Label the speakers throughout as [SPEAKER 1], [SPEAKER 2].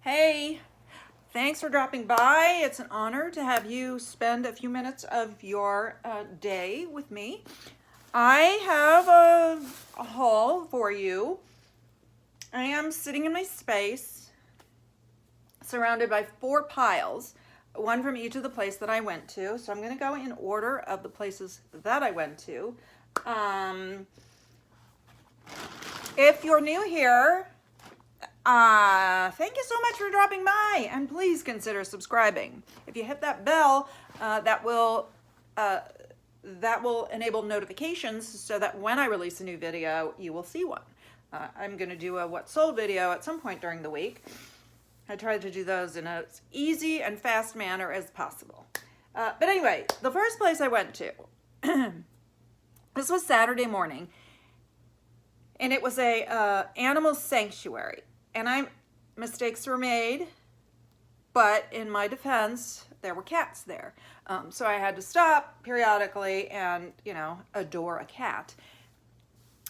[SPEAKER 1] Hey, thanks for dropping by. It's an honor to have you spend a few minutes of your day with me. I have a haul for you. I am sitting in my space, surrounded by 4 piles, one from each of the places that I went to. So I'm going to go in order of the places that I went to. If you're new here, thank you so much for dropping by, and please consider subscribing. If you hit that bell, that will enable notifications so that when I release a new video, you will see one. I'm going to do a what sold video at some point during the week. I try to do those in as easy and fast manner as possible. But anyway, the first place I went to, this was Saturday morning, and it was a animal sanctuary. And mistakes were made, but in my defense, there were cats there. So I had to stop periodically and, adore a cat.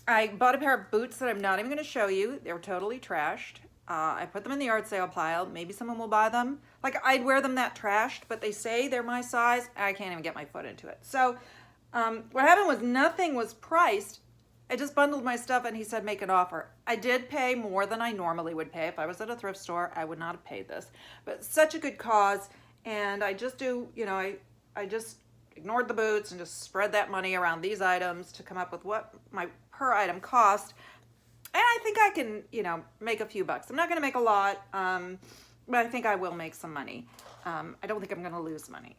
[SPEAKER 1] I bought a pair of boots that I'm not even going to show you. They were totally trashed. I put them in the yard sale pile. Maybe someone will buy them. Like, I'd wear them that trashed, but they say they're my size. I can't even get my foot into it. So what happened was nothing was priced. I just bundled my stuff and he said make an offer. I did pay more than I normally would pay. If I was at a thrift store, I would not have paid this. But such a good cause, and I just I just ignored the boots and just spread that money around these items to come up with what my per item cost. And I think I can, make a few bucks. I'm not going to make a lot, but I think I will make some money. I don't think I'm going to lose money.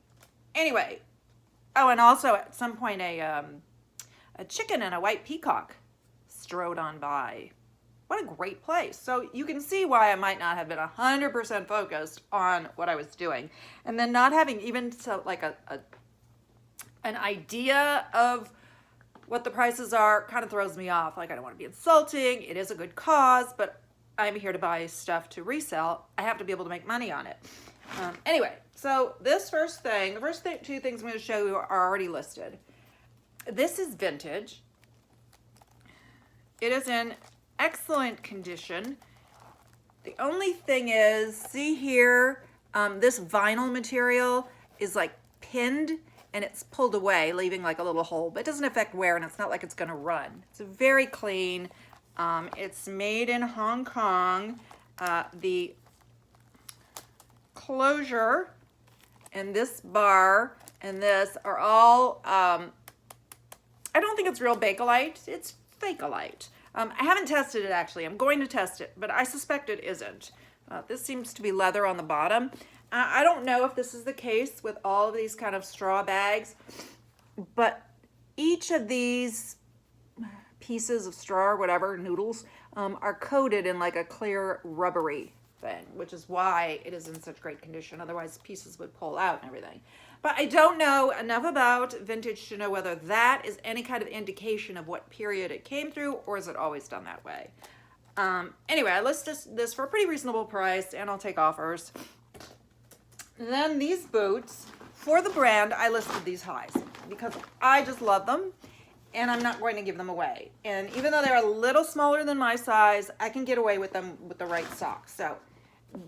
[SPEAKER 1] Anyway, oh, and also at some point a chicken and a white peacock strode on by. What a great place. So you can see why I might not have been 100% focused on what I was doing. And then not having even an idea of what the prices are kind of throws me off. Like, I don't want to be insulting. It is a good cause, but I'm here to buy stuff to resell. I have to be able to make money on it. Anyway, so this first thing, the first two things I'm going to show you are already listed. This is vintage. It is in excellent condition. The only thing is, see here, this vinyl material is like pinned and it's pulled away, leaving like a little hole, but it doesn't affect wear and it's not like it's gonna run. It's very clean. It's made in Hong Kong. The closure and this bar and this are all, I don't think it's real Bakelite. It's Fakelite. I haven't tested it actually. I'm going to test it, but I suspect it isn't. This seems to be leather on the bottom. I don't know if this is the case with all of these kind of straw bags, but each of these pieces of straw or whatever, noodles, are coated in like a clear rubbery thing, which is why it is in such great condition. Otherwise pieces would pull out and everything. But I don't know enough about vintage to know whether that is any kind of indication of what period it came through, or is it always done that way. Anyway, I list this for a pretty reasonable price, and I'll take offers. And then these boots, for the brand, I listed these highs because I just love them, and I'm not going to give them away. And even though they're a little smaller than my size, I can get away with them with the right socks. So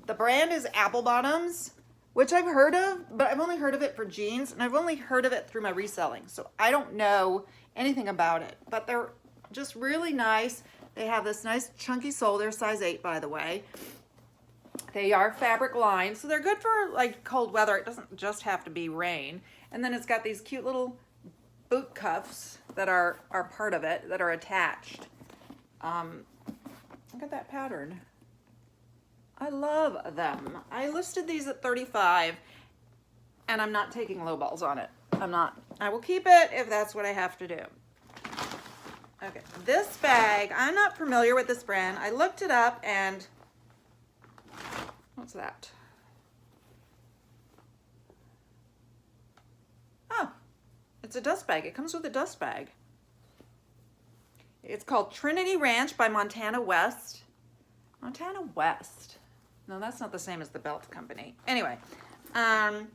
[SPEAKER 1] the brand is Apple Bottoms, which I've heard of, but I've only heard of it for jeans, and I've only heard of it through my reselling. So I don't know anything about it, but they're just really nice. They have this nice chunky sole. They're size 8, by the way. They are fabric lined, so they're good for like cold weather. It doesn't just have to be rain. And then it's got these cute little boot cuffs that are part of it, that are attached. Look at that pattern. I love them. I listed these at $35, and I'm not taking low balls on it. I'm not. I will keep it if that's what I have to do. Okay, this bag, I'm not familiar with this brand. I looked it up, and what's that? Oh, it's a dust bag. It comes with a dust bag. It's called Trinity Ranch by Montana West. Montana West. No, that's not the same as the belt company. Anyway, it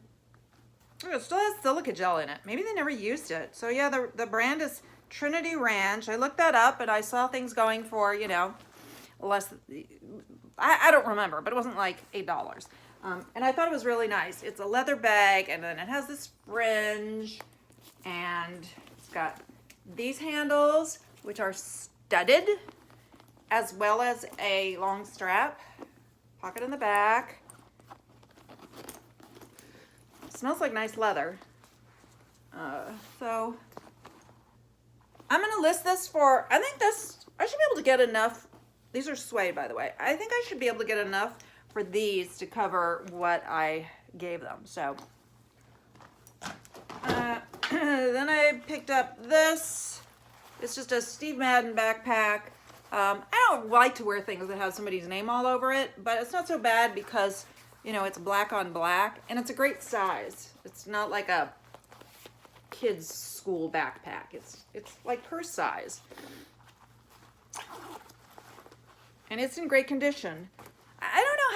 [SPEAKER 1] still has silica gel in it. Maybe they never used it. So yeah, the brand is Trinity Ranch. I looked that up and I saw things going for, less. I don't remember, but it wasn't like $8. And I thought it was really nice. It's a leather bag, and then it has this fringe, and it's got these handles, which are studded, as well as a long strap, pocket in the back. It smells like nice leather. So I'm gonna list this for, I think I should be able to get enough. These are suede, by the way. I think I should be able to get enough for these to cover what I gave them. So then I picked up this. It's just a Steve Madden backpack. I don't like to wear things that have somebody's name all over it, but it's not so bad because, you know, it's black on black, and it's a great size. It's not like a kid's school backpack. It's like purse size. And it's in great condition. I don't know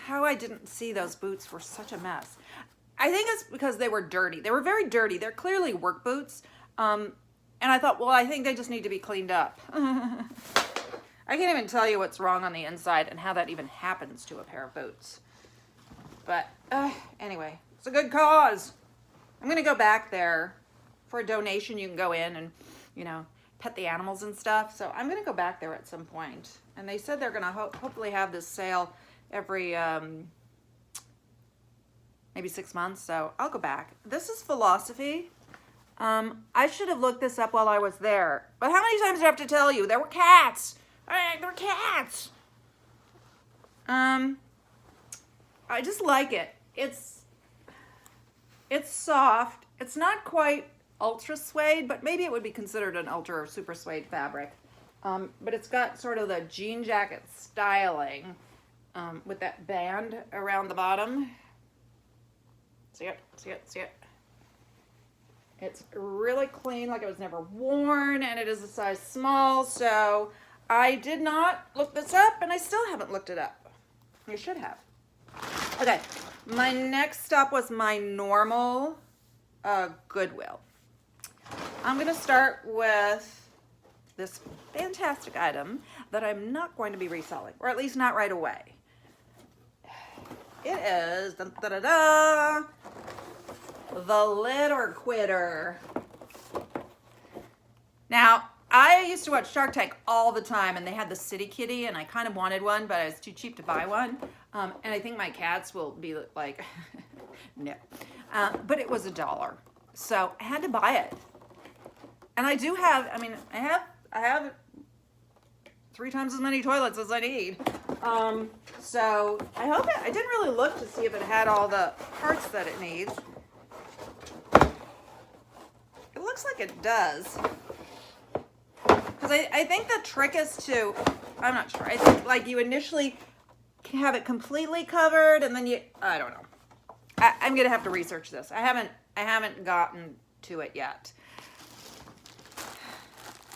[SPEAKER 1] how I didn't see those boots were such a mess. I think it's because they were dirty. They were very dirty. They're clearly work boots. And I thought, well, I think they just need to be cleaned up. I can't even tell you what's wrong on the inside and how that even happens to a pair of boots. But anyway, it's a good cause. I'm going to go back there for a donation. You can go in and, you know, pet the animals and stuff. So I'm going to go back there at some point. And they said they're going to hopefully have this sale every maybe 6 months. So I'll go back. This is Philosophy. I should have looked this up while I was there. But how many times do I have to tell you? There were cats. There were cats. I just like it. It's soft. It's not quite ultra suede, but maybe it would be considered an ultra or super suede fabric. But it's got sort of the jean jacket styling with that band around the bottom. See it? See it? See it? It's really clean, like it was never worn, and it is a size small, so I did not look this up, and I still haven't looked it up. I should have. Okay, my next stop was my normal Goodwill. I'm going to start with this fantastic item that I'm not going to be reselling, or at least not right away. It is dun, da, da, da, the Litter Quitter. Now, I used to watch Shark Tank all the time, and they had the City Kitty, and I kind of wanted one, but I was too cheap to buy one. And I think my cats will be like, no. But it was $1, so I had to buy it. And I do have, I have 3 times as many toilets as I need. So I hope I didn't really look to see if it had all the parts that it needs. It looks like it does. Because I think the trick is to, I'm not sure. I think like you initially have it completely covered and then I don't know. I'm going to have to research this. I haven't gotten to it yet.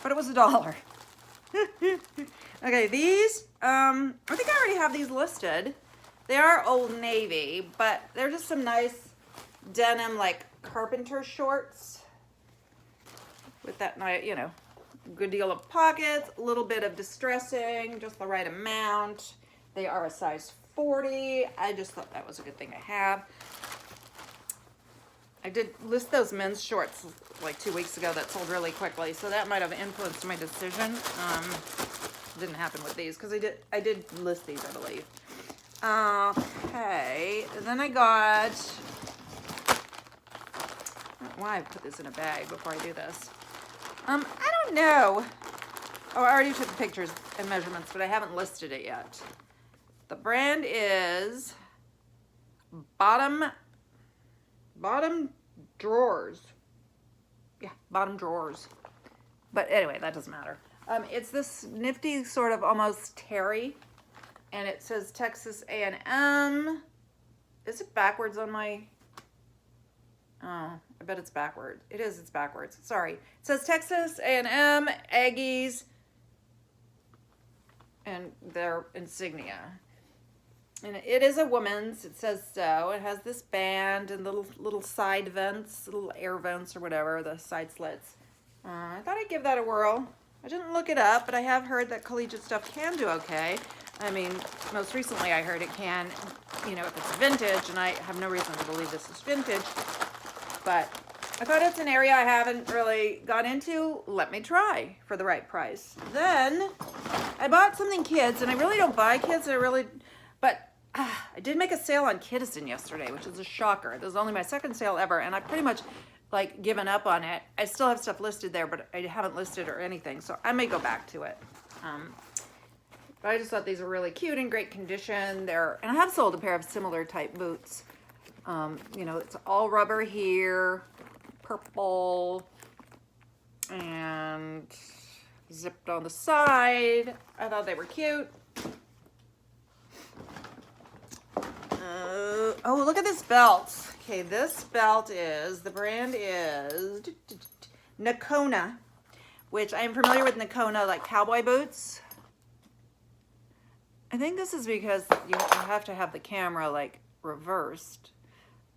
[SPEAKER 1] But it was $1. Okay, these, I think I already have these listed. They are Old Navy, but they're just some nice denim, like carpenter shorts with that, you know, good deal of pockets, a little bit of distressing, just the right amount. They are a size 40. I just thought that was a good thing to have. I did list those men's shorts like 2 weeks ago that sold really quickly, so that might have influenced my decision. Didn't happen with these because I did list these, I believe. Okay, then I got, why I put this in a bag before I do this. I don't know. Oh, I already took the pictures and measurements, but I haven't listed it yet. The brand is Bottom Drawers. Yeah, Bottom Drawers. But anyway, that doesn't matter. It's this nifty sort of almost terry, and it says Texas A&M. Is it backwards on my? Oh, I bet it's backwards. It is. It's backwards. Sorry. It says Texas A&M Aggies, and their insignia. And it is a woman's. It says so. It has this band and little side vents, little air vents or whatever, the side slits. I thought I'd give that a whirl. I didn't look it up, but I have heard that collegiate stuff can do okay. I mean, most recently I heard it can, you know, if it's vintage, and I have no reason to believe this is vintage, but I thought it's an area I haven't really got into. Let me try for the right price. Then I bought something kids, and I really don't buy kids. But I did make a sale on Kittison yesterday, which is a shocker. This is only my second sale ever, and I pretty much like given up on it. I still have stuff listed there, but I haven't listed or anything, so I may go back to it. But I just thought these were really cute and great condition. And I have sold a pair of similar type boots. You know, it's all rubber here, purple, and zipped on the side. I thought they were cute. Oh, look at this belt. Okay, this belt the brand is Nakona, which I am familiar with Nakona, like cowboy boots. I think this is because you have to have the camera like reversed.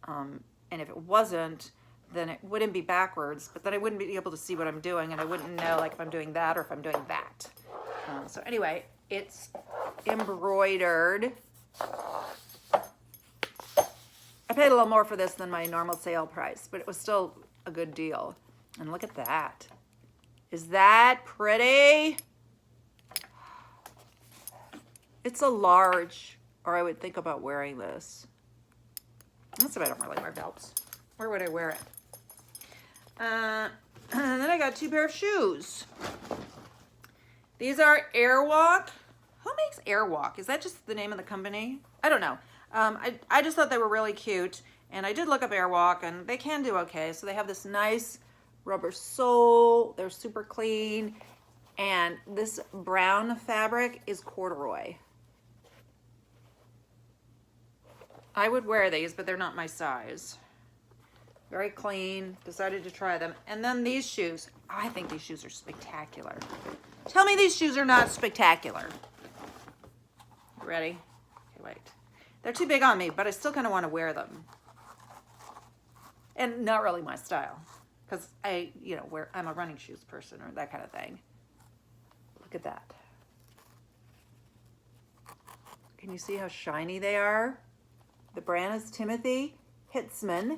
[SPEAKER 1] And if it wasn't, then it wouldn't be backwards, but then I wouldn't be able to see what I'm doing, and I wouldn't know like if I'm doing that or if I'm doing that. So anyway, it's embroidered. I paid a little more for this than my normal sale price, but it was still a good deal. And look at that. Is that pretty? It's a large, or I would think about wearing this. That's why I don't really wear belts. Where would I wear it? And then I got 2 pair of shoes. These are Airwalk. Who makes Airwalk? Is that just the name of the company? I don't know. I just thought they were really cute, and I did look up Airwalk, and they can do okay. So they have this nice rubber sole. They're super clean, and this brown fabric is corduroy. I would wear these, but they're not my size. Very clean. Decided to try them. And then these shoes. I think these shoes are spectacular. Tell me these shoes are not spectacular. Ready? Okay, wait. They're too big on me, but I still kind of want to wear them. And not really my style, because I'm a running shoes person or that kind of thing. Look at that. Can you see how shiny they are? The brand is Timothy Hitzman,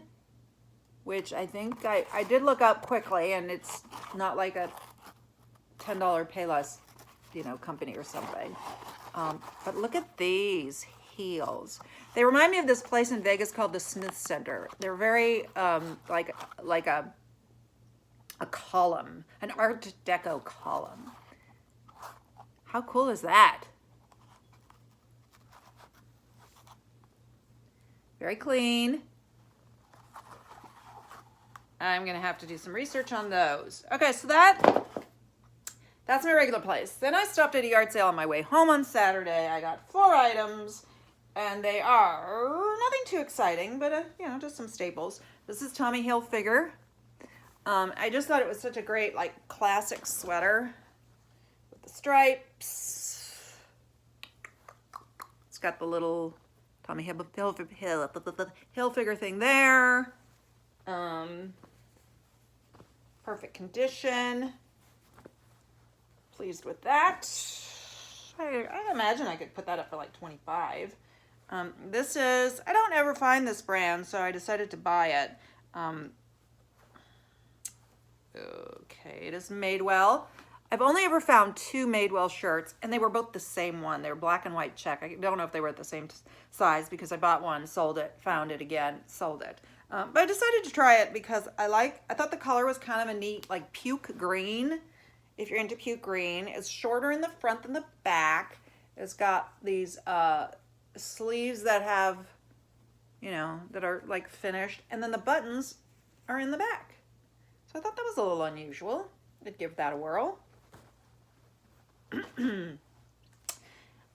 [SPEAKER 1] which I think I did look up quickly, and it's not like a $10 pay less, company or something. But look at these heels. They remind me of this place in Vegas called the Smith Center. They're very like a column, an Art Deco column. How cool is that? Very clean. I'm gonna have to do some research on those. Okay, so that's my regular place. Then I stopped at a yard sale on my way home on Saturday. I got 4 items, and they are nothing too exciting, but just some staples. This is Tommy Hilfiger. I just thought it was such a great, classic sweater with the stripes. It's got the little Tommy Hilfiger thing there. Perfect condition. Pleased with that. I imagine I could put that up for $25. This is, I don't ever find this brand, so I decided to buy it. Okay, it is Madewell. I've only ever found 2 Madewell shirts, and they were both the same one. They were black and white check. I don't know if they were at the same size, because I bought one, sold it, found it again, sold it. But I decided to try it because I thought the color was kind of a neat, puke green. If you're into puke green, it's shorter in the front than the back. It's got these sleeves that have, that are finished, and then the buttons are in the back. So I thought that was a little unusual. I'd give that a whirl.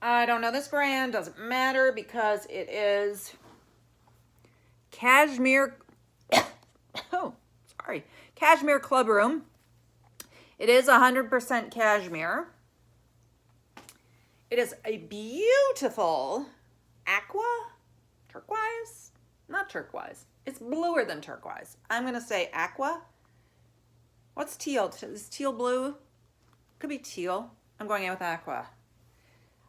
[SPEAKER 1] I don't know this brand, doesn't matter because it is Cashmere, Cashmere Club Room. It is 100% cashmere. It is a beautiful turquoise, not turquoise. It's bluer than turquoise. I'm going to say aqua. What's teal? Is teal blue? Could be teal. I'm going in with aqua.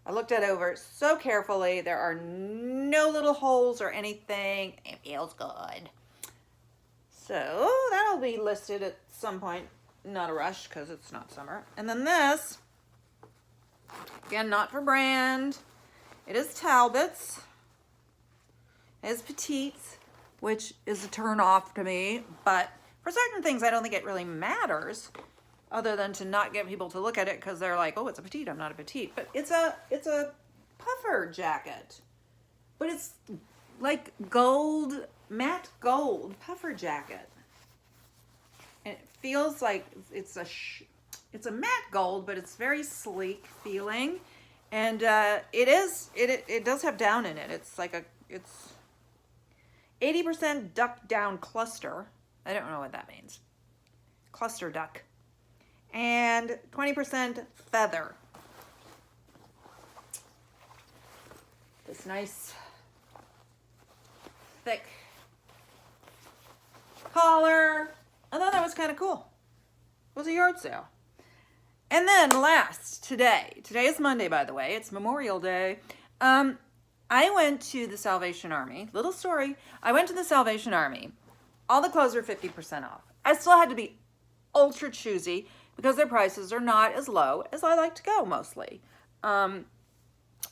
[SPEAKER 1] I looked it over so carefully. There are no little holes or anything. It feels good. So that'll be listed at some point. Not a rush because it's not summer. And then this, again, not for brand. It is Talbot's. It is petites, which is a turn off to me. But for certain things, I don't think it really matters, other than to not get people to look at it because they're like, oh, it's a petite, I'm not a petite. But it's a puffer jacket. But it's like gold, matte gold puffer jacket. And it feels like it's a matte gold, but it's very sleek feeling. And it does have down in it. It's 80% duck down cluster. I don't know what that means. Cluster duck. And 20% feather. This nice thick collar. I thought that was kind of cool. It was a yard sale. And then last, today is Monday, by the way. It's Memorial Day. I went to the Salvation Army. Little story. I went to the Salvation Army. All the clothes were 50% off. I still had to be ultra choosy because their prices are not as low as I like to go mostly.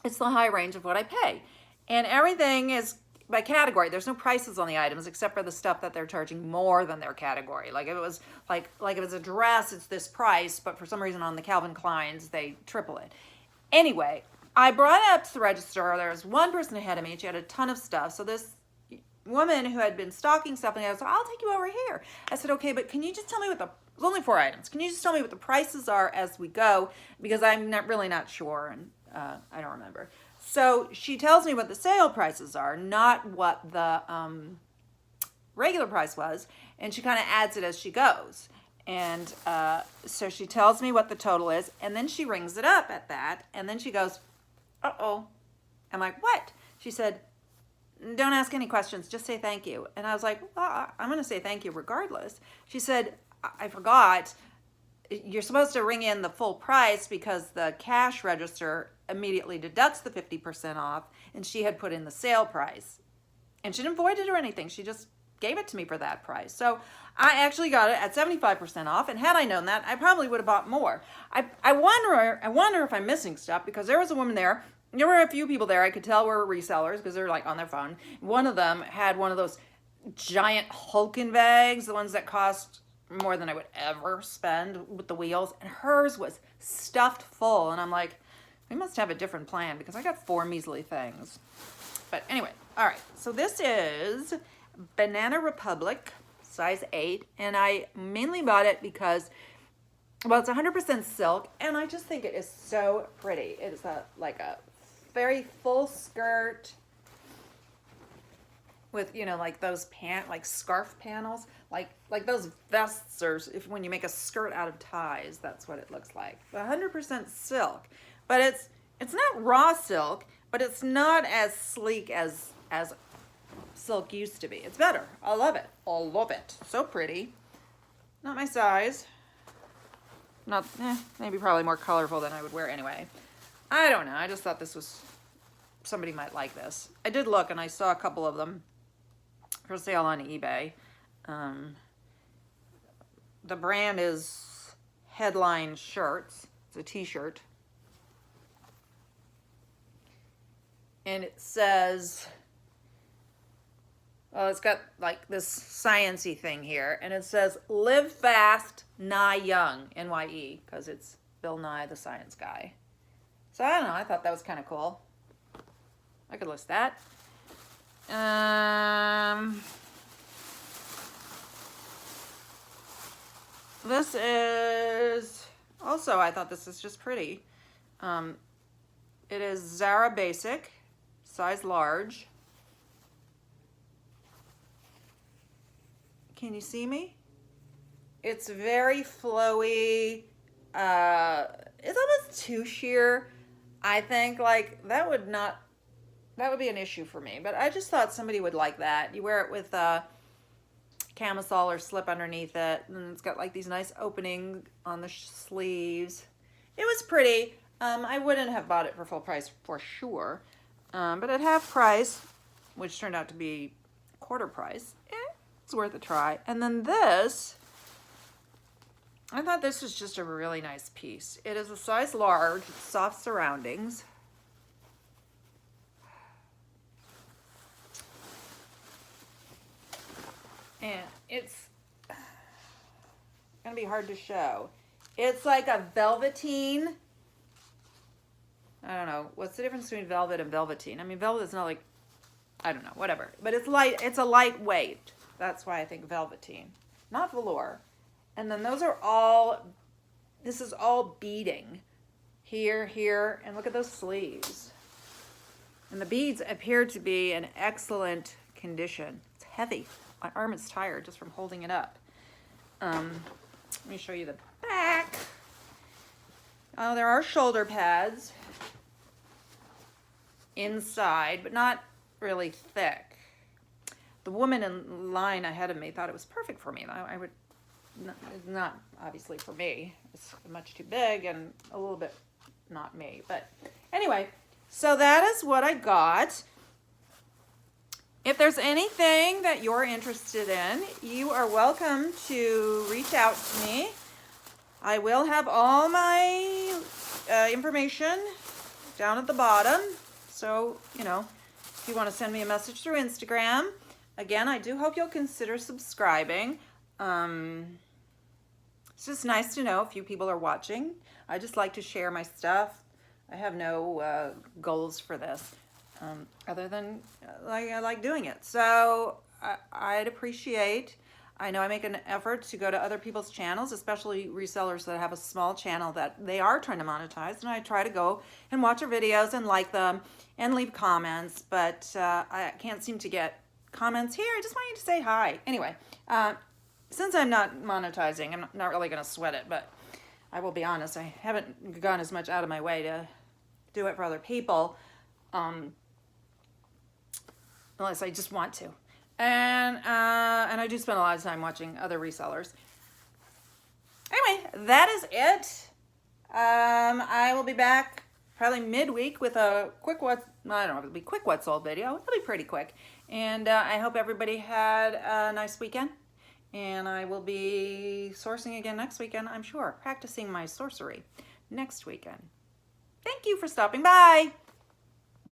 [SPEAKER 1] It's the high range of what I pay. And everything is by category. There's no prices on the items except for the stuff that they're charging more than their category. Like if it was like if it's a dress, it's this price, but for some reason on the Calvin Kleins, they triple it. Anyway, I brought it up to the register. There was one person ahead of me and she had a ton of stuff. So this woman who had been stocking stuff and I was like, I'll take you over here. I said, okay, but can you just tell me what there's only 4 items. Can you just tell me what the prices are as we go? Because I'm really not sure and I don't remember. So she tells me what the sale prices are, not what the regular price was. And she kind of adds it as she goes. And so she tells me what the total is. And then she rings it up at that. And then she goes, uh-oh. I'm like, what? She said, don't ask any questions. Just say thank you. And I was like, well, I'm going to say thank you regardless. She said, I forgot. You're supposed to ring in the full price because the cash register immediately deducts the 50% off, and she had put in the sale price. And she didn't void it or anything. She just gave it to me for that price. So I actually got it at 75% off, and had I known that, I probably would have bought more. I wonder if I'm missing stuff because there was a woman there. There were a few people there I could tell were resellers because they're like on their phone. One of them had one of those giant Hulken bags, the ones that cost more than I would ever spend with the wheels, and hers was stuffed full. And I'm like, we must have a different plan because I got 4 measly things. But anyway, all right. So this is Banana Republic, size 8, and I mainly bought it because, well, it's 100% silk, and I just think it is so pretty. It is like a very full skirt with, you know, like those like scarf panels, like those vests, or when you make a skirt out of ties, that's what it looks like. 100% silk, but it's not raw silk, but it's not as sleek as silk used to be. It's better. I love it. I love it. So pretty. Not my size. Not maybe probably more colorful than I would wear anyway. I don't know. I just thought this was, somebody might like this. I did look and I saw a couple of them for sale on eBay. The brand is Headline Shirts. It's a t-shirt. And it says, well, it's got like this science-y thing here. And it says, live fast, Nye young, NYE, because it's Bill Nye, the science guy. So I don't know. I thought that was kind of cool. I could list that. This is also, I thought this is just pretty. It is Zara Basic, size large. Can you see me? It's very flowy. It's almost too sheer. I think like that would be an issue for me, but I just thought somebody would like that. You wear it with a camisole or slip underneath it, and it's got like these nice openings on the sleeves. It was pretty. I wouldn't have bought it for full price for sure. But at half price, which turned out to be quarter price, it's worth a try. And then this, I thought this was just a really nice piece. It is a size large, soft surroundings. And it's gonna be hard to show. It's like a velveteen. I don't know. What's the difference between velvet and velveteen? I mean, velvet is not like, I don't know, whatever. But it's light, it's a lightweight. That's why I think velveteen, not velour. And then those are all, this is all beading. Here, here, and look at those sleeves. And the beads appear to be in excellent condition. It's heavy. My arm is tired just from holding it up. Let me show you the back. Oh, there are shoulder pads inside, but not really thick. The woman in line ahead of me thought it was perfect for me. I would, not obviously for me. It's much too big and a little bit not me. But anyway, so that is what I got. If there's anything that you're interested in, you are welcome to reach out to me. I will have all my information down at the bottom. So, you know, if you want to send me a message through Instagram. Again, I do hope you'll consider subscribing. It's just nice to know a few people are watching. I just like to share my stuff. I have no goals for this. Other than I like doing it. So I'd appreciate, I know I make an effort to go to other people's channels, especially resellers that have a small channel that they are trying to monetize, and I try to go and watch their videos and like them and leave comments, but I can't seem to get comments here. I just want you to say hi. Anyway, since I'm not monetizing, I'm not really going to sweat it, but I will be honest, I haven't gone as much out of my way to do it for other people. Unless I just want to. And I do spend a lot of time watching other resellers. Anyway, that is it. I will be back probably midweek with a quick I don't know if it'll be quick what sold video. It'll be pretty quick. And I hope everybody had a nice weekend. And I will be sourcing again next weekend, I'm sure. Practicing my sorcery next weekend. Thank you for stopping by.